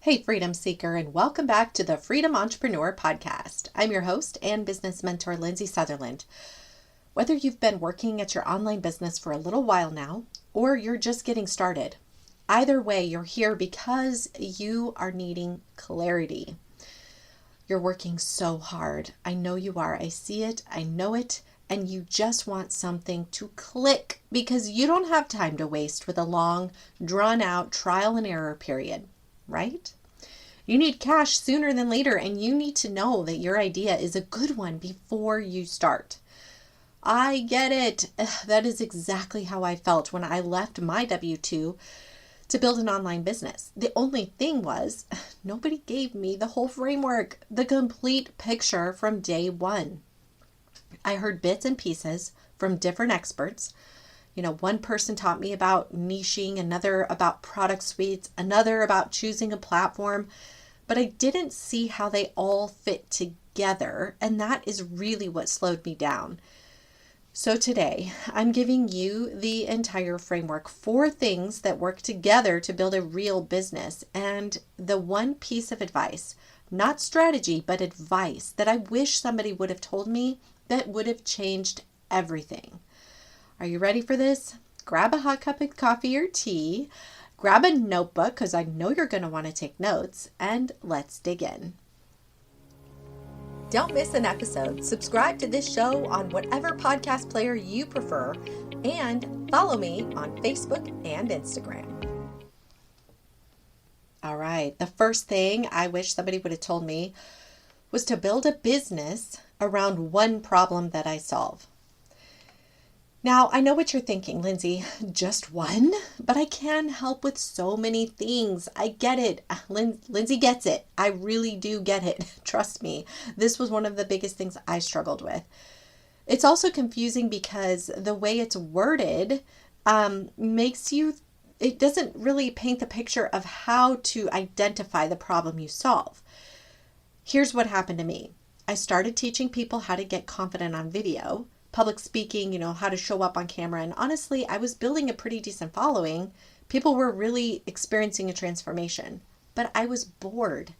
Hey, Freedom Seeker, and welcome back to the Freedom Entrepreneur Podcast. I'm your host and business mentor, Lindsay Sutherland. Whether you've been working at your online business for a little while now, or you're just getting started, either way, you're here because you are needing clarity. You're working so hard. I know you are. I see it. I know it. And you just want something to click because you don't have time to waste with a long, drawn-out trial and error period, right? You need cash sooner than later, and you need to know that your idea is a good one before you start. I get it. That is exactly how I felt when I left my W-2 to build an online business. The only thing was, nobody gave me the whole framework, the complete picture from day one. I heard bits and pieces from different experts. One person taught me about niching, another about product suites, another about choosing a platform, but I didn't see how they all fit together, and that is really what slowed me down. So today, I'm giving you the entire framework, 4 things that work together to build a real business, and the one piece of advice, not strategy, but advice that I wish somebody would have told me that would have changed everything. Are you ready for this? Grab a hot cup of coffee or tea, grab a notebook because I know you're going to want to take notes, and let's dig in. Don't miss an episode. Subscribe to this show on whatever podcast player you prefer, and follow me on Facebook and Instagram. All right, the first thing I wish somebody would have told me was to build a business around one problem that I solve. Now, I know what you're thinking, Lindsay, just one? But I can help with so many things. I get it. Lindsay gets it. I really do get it. Trust me. This was one of the biggest things I struggled with. It's also confusing because the way it's worded it doesn't really paint the picture of how to identify the problem you solve. Here's what happened to me. I started teaching people how to get confident on video, public speaking, how to show up on camera. And honestly, I was building a pretty decent following. People were really experiencing a transformation, but I was bored.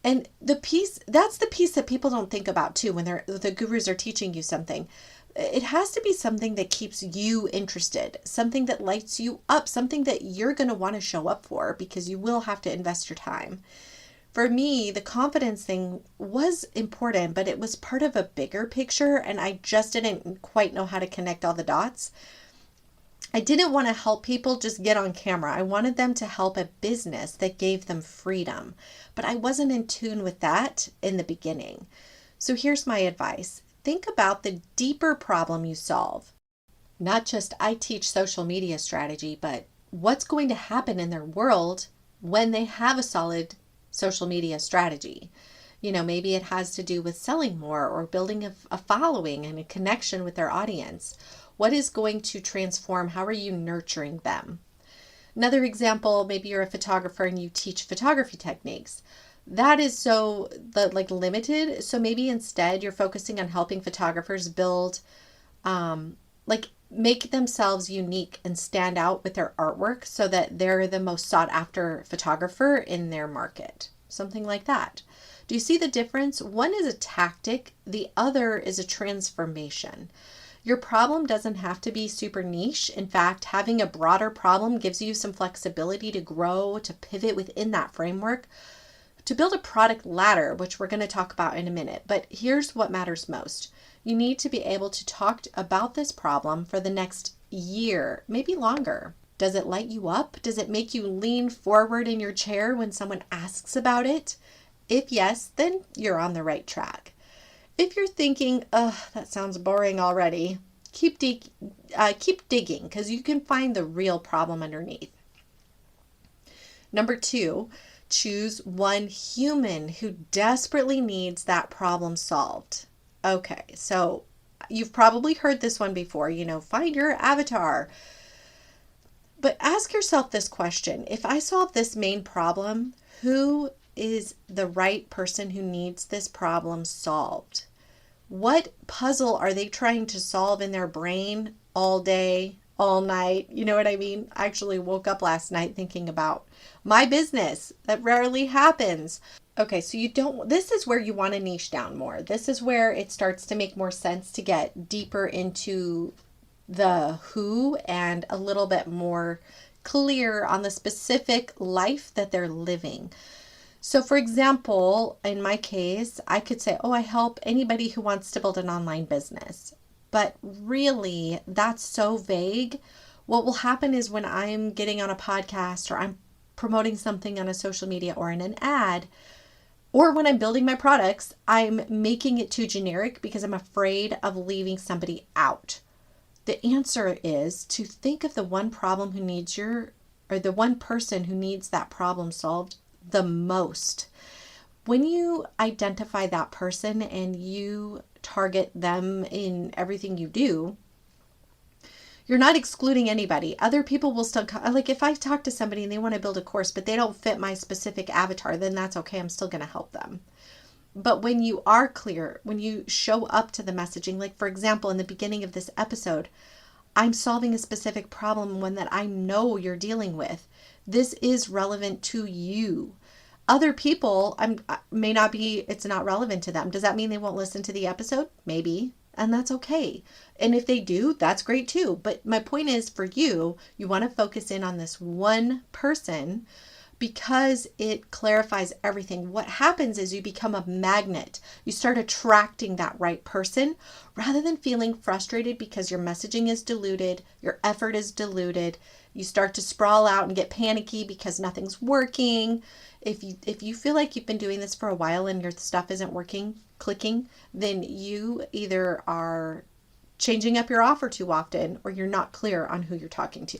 And that's the piece that people don't think about too when the gurus are teaching you something. It has to be something that keeps you interested, something that lights you up, something that you're going to want to show up for because you will have to invest your time. For me, the confidence thing was important, but it was part of a bigger picture, and I just didn't quite know how to connect all the dots. I didn't want to help people just get on camera. I wanted them to help a business that gave them freedom, but I wasn't in tune with that in the beginning. So here's my advice. Think about the deeper problem you solve. Not just I teach social media strategy, but what's going to happen in their world when they have a solid social media strategy. Maybe it has to do with selling more or building a following and a connection with their audience. What is going to transform? How are you nurturing them? Another example, maybe you're a photographer and you teach photography techniques. That is limited. So maybe instead you're focusing on helping photographers build, make themselves unique and stand out with their artwork so that they're the most sought after photographer in their market. Something like that. Do you see the difference? One is a tactic, the other is a transformation. Your problem doesn't have to be super niche. In fact, having a broader problem gives you some flexibility to grow, to pivot within that framework, to build a product ladder, which we're going to talk about in a minute. But here's what matters most. You need to be able to talk about this problem for the next year, maybe longer. Does it light you up? Does it make you lean forward in your chair when someone asks about it? If yes, then you're on the right track. If you're thinking, that sounds boring already, keep digging because you can find the real problem underneath. Number 2, choose one human who desperately needs that problem solved. Okay, so you've probably heard this one before, find your avatar. But ask yourself this question. If I solve this main problem, who is the right person who needs this problem solved? What puzzle are they trying to solve in their brain all day, all night. You know what I mean? I actually woke up last night thinking about my business. That rarely happens. Okay, so this is where you want to niche down more. This is where it starts to make more sense to get deeper into the who and a little bit more clear on the specific life that they're living. So for example, in my case, I could say, I help anybody who wants to build an online business. But really, that's so vague. What will happen is when I'm getting on a podcast or I'm promoting something on a social media or in an ad, or when I'm building my products, I'm making it too generic because I'm afraid of leaving somebody out. The answer is to think of the one problem the one person who needs that problem solved the most. When you identify that person and you target them in everything you do, you're not excluding anybody. Other people will still come. Like if I talk to somebody and they want to build a course, but they don't fit my specific avatar, then that's okay. I'm still going to help them. But when you are clear, when you show up to the messaging, like for example, in the beginning of this episode, I'm solving a specific problem, one that I know you're dealing with. This is relevant to you. Other people it's not relevant to them. Does that mean they won't listen to the episode? Maybe. And that's okay. And if they do, that's great too. But my point is for you want to focus in on this one person because it clarifies everything. What happens is you become a magnet. You start attracting that right person rather than feeling frustrated because your messaging is diluted, your effort is diluted. You start to sprawl out and get panicky because nothing's working. If you feel like you've been doing this for a while and your stuff isn't clicking, then you either are changing up your offer too often or you're not clear on who you're talking to.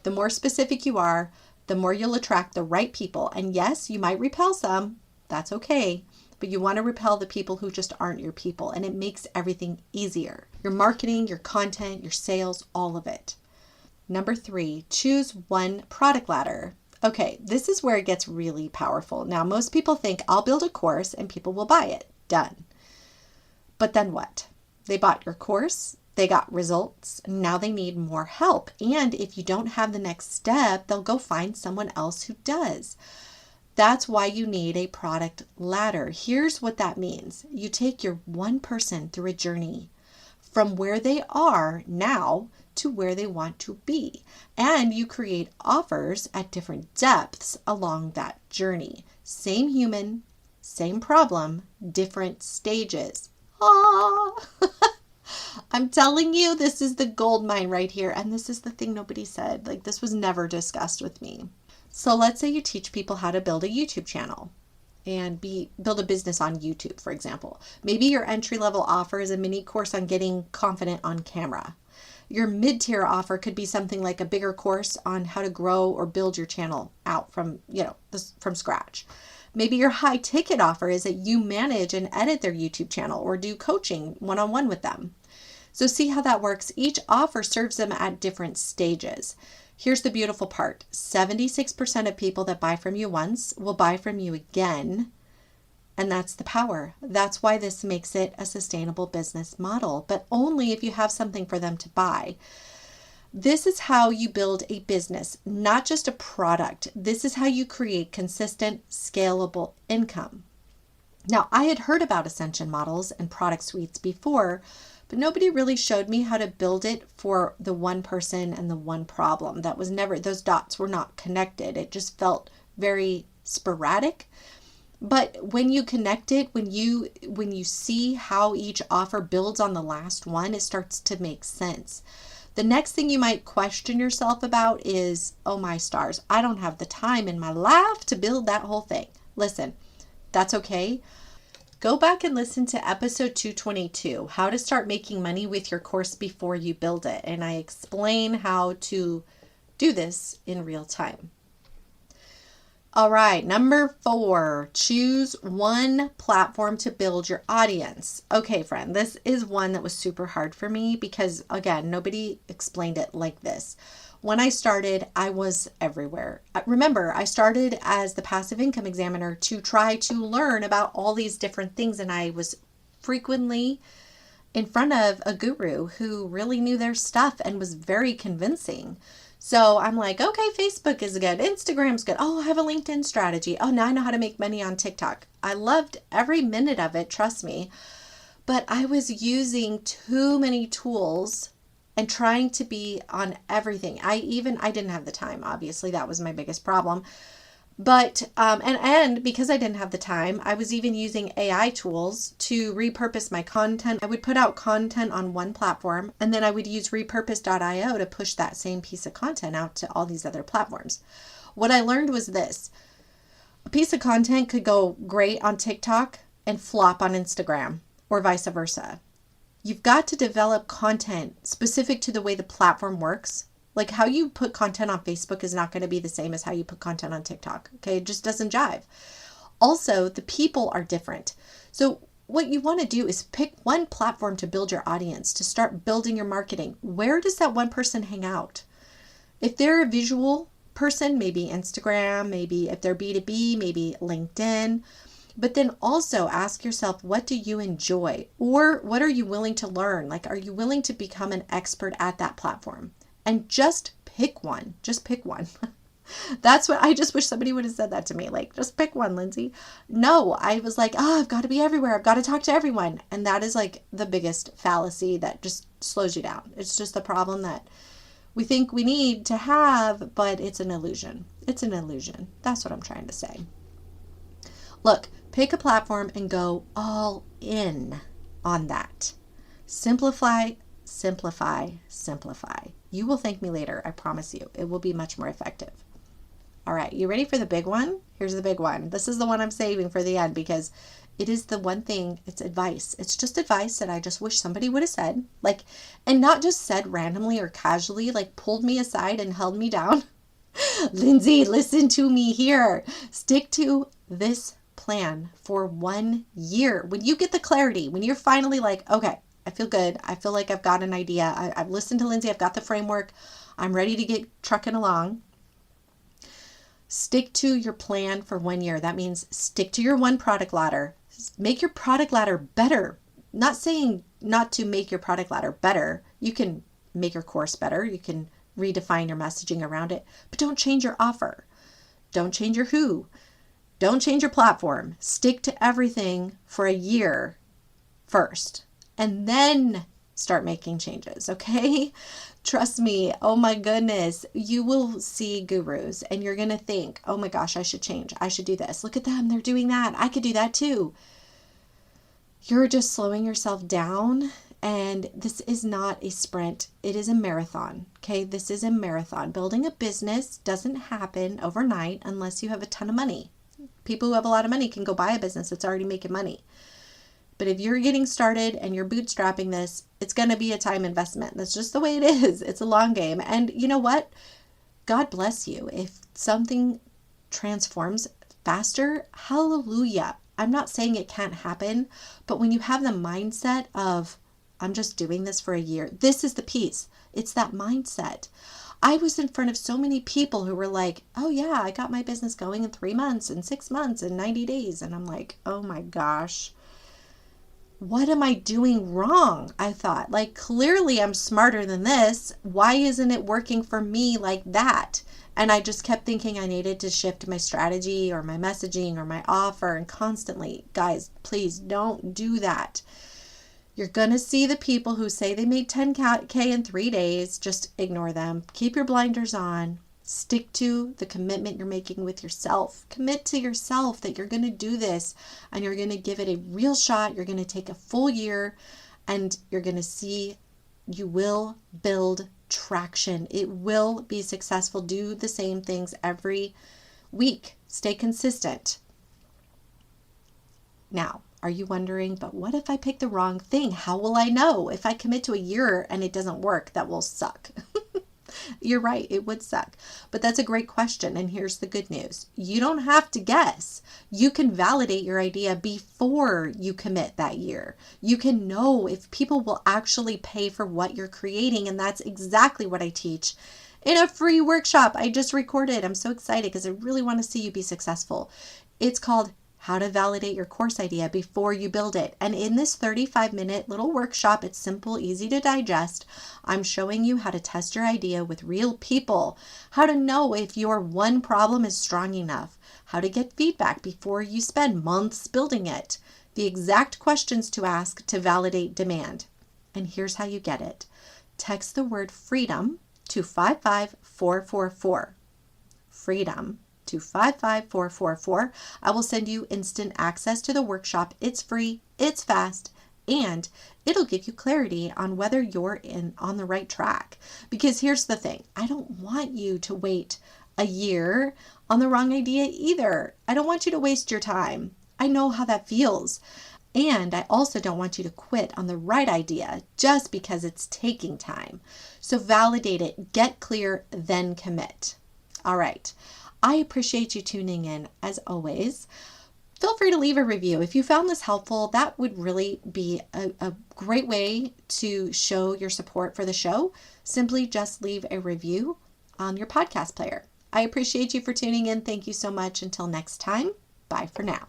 The more specific you are, the more you'll attract the right people. And yes, you might repel some. That's okay. But you want to repel the people who just aren't your people. And it makes everything easier. Your marketing, your content, your sales, all of it. Number 3, choose one product ladder. Okay, this is where it gets really powerful. Now, most people think I'll build a course and people will buy it. Done. But then what? They bought your course. They got results. Now they need more help. And if you don't have the next step, they'll go find someone else who does. That's why you need a product ladder. Here's what that means. You take your one person through a journey from where they are now to where they want to be. And you create offers at different depths along that journey. Same human, same problem, different stages. Ah! I'm telling you, this is the gold mine right here. And this is the thing nobody said. Like, this was never discussed with me. So let's say you teach people how to build a YouTube channel and build a business on YouTube, for example. Maybe your entry-level offer is a mini course on getting confident on camera. Your mid-tier offer could be something like a bigger course on how to grow or build your channel out from scratch. Maybe your high ticket offer is that you manage and edit their YouTube channel or do coaching one-on-one with them. So see how that works. Each offer serves them at different stages. Here's the beautiful part. 76% of people that buy from you once will buy from you again. And that's the power. That's why this makes it a sustainable business model, but only if you have something for them to buy. This is how you build a business, not just a product. This is how you create consistent, scalable income. Now, I had heard about ascension models and product suites before, but nobody really showed me how to build it for the one person and the one problem. Those dots were not connected. It just felt very sporadic. But when you connect it, when you see how each offer builds on the last one, it starts to make sense. The next thing you might question yourself about is, oh my stars, I don't have the time in my life to build that whole thing. Listen, that's okay. Go back and listen to episode 222, how to start making money with your course before you build it. And I explain how to do this in real time. All right, number 4, choose one platform to build your audience. Okay, friend, this is one that was super hard for me because, again, nobody explained it like this. When I started, I was everywhere. Remember, I started as the passive income examiner to try to learn about all these different things, and I was frequently in front of a guru who really knew their stuff and was very convincing. So I'm like, okay, Facebook is good. Instagram's good. Oh, I have a LinkedIn strategy. Oh, now I know how to make money on TikTok. I loved every minute of it, trust me. But I was using too many tools and trying to be on everything. I didn't have the time. Obviously, that was my biggest problem. But, and because I didn't have the time, I was even using AI tools to repurpose my content. I would put out content on one platform, and then I would use repurpose.io to push that same piece of content out to all these other platforms. What I learned was this: a piece of content could go great on TikTok and flop on Instagram, or vice versa. You've got to develop content specific to the way the platform works. Like how you put content on Facebook is not going to be the same as how you put content on TikTok. Okay, it just doesn't jive. Also, the people are different. So what you want to do is pick one platform to build your audience, to start building your marketing. Where does that one person hang out? If they're a visual person, maybe Instagram, maybe if they're B2B, maybe LinkedIn. But then also ask yourself, what do you enjoy? Or what are you willing to learn? Like, are you willing to become an expert at that platform? And just pick one. Just pick one. That's what I just wish somebody would have said that to me. Like, just pick one, Lindsay. No, I was like, oh, I've got to be everywhere. I've got to talk to everyone. And that is like the biggest fallacy that just slows you down. It's just the problem that we think we need to have, but it's an illusion. It's an illusion. That's what I'm trying to say. Look, pick a platform and go all in on that. Simplify, simplify, simplify. You will thank me later. I promise you. It will be much more effective. All right, you ready for the big one? Here's the big one. This is the one I'm saving for the end because it is the one thing, it's advice. It's just advice that I just wish somebody would have said. Like, and not just said randomly or casually, like pulled me aside and held me down. Lindsay, listen to me here. Stick to this plan for 1 year. When you get the clarity, when you're finally like, okay, I feel good. I feel like I've got an idea. I've listened to Lindsay. I've got the framework. I'm ready to get trucking along. Stick to your plan for 1 year. That means stick to your one product ladder. Make your product ladder better. Not saying not to make your product ladder better. You can make your course better. You can redefine your messaging around it. But don't change your offer. Don't change your who. Don't change your platform. Stick to everything for a year first. And then start making changes, okay? Trust me, oh my goodness, you will see gurus and you're going to think, oh my gosh, I should change. I should do this. Look at them. They're doing that. I could do that too. You're just slowing yourself down, and this is not a sprint. It is a marathon, okay? This is a marathon. Building a business doesn't happen overnight unless you have a ton of money. People who have a lot of money can go buy a business that's already making money. But if you're getting started and you're bootstrapping this, it's going to be a time investment. That's just the way it is. It's a long game. And you know what? God bless you. If something transforms faster, hallelujah. I'm not saying it can't happen, but when you have the mindset of, I'm just doing this for a year, this is the piece. It's that mindset. I was in front of so many people who were like, oh yeah, I got my business going in 3 months and 6 months and 90 days. And I'm like, oh my gosh. What am I doing wrong? I thought, like, clearly I'm smarter than this. Why isn't it working for me like that? And I just kept thinking I needed to shift my strategy or my messaging or my offer, and constantly, guys, please don't do that. You're going to see the people who say they made 10K in 3 days. Just ignore them. Keep your blinders on. Stick to the commitment you're making with yourself. Commit to yourself that you're going to do this and you're going to give it a real shot. You're going to take a full year and you're going to see you will build traction. It will be successful. Do the same things every week. Stay consistent. Now, are you wondering, but what if I pick the wrong thing? How will I know? If I commit to a year and it doesn't work, that will suck. You're right, it would suck. But that's a great question. And here's the good news. You don't have to guess. You can validate your idea before you commit that year. You can know if people will actually pay for what you're creating. And that's exactly what I teach in a free workshop I just recorded. I'm so excited because I really want to see you be successful. It's called how to validate your course idea before you build it. And in this 35-minute little workshop, it's simple, easy to digest. I'm showing you how to test your idea with real people, how to know if your one problem is strong enough, how to get feedback before you spend months building it, the exact questions to ask to validate demand. And here's how you get it. Text the word freedom to 55444. Freedom to 55444. I will send you instant access to the workshop. It's free, it's fast, and it'll give you clarity on whether you're on the right track. Because here's the thing, I don't want you to wait a year on the wrong idea either. I don't want you to waste your time. I know how that feels. And I also don't want you to quit on the right idea just because it's taking time. So validate it, get clear, then commit. All right. I appreciate you tuning in as always. Feel free to leave a review. If you found this helpful, that would really be a great way to show your support for the show. Simply just leave a review on your podcast player. I appreciate you for tuning in. Thank you so much. Until next time, bye for now.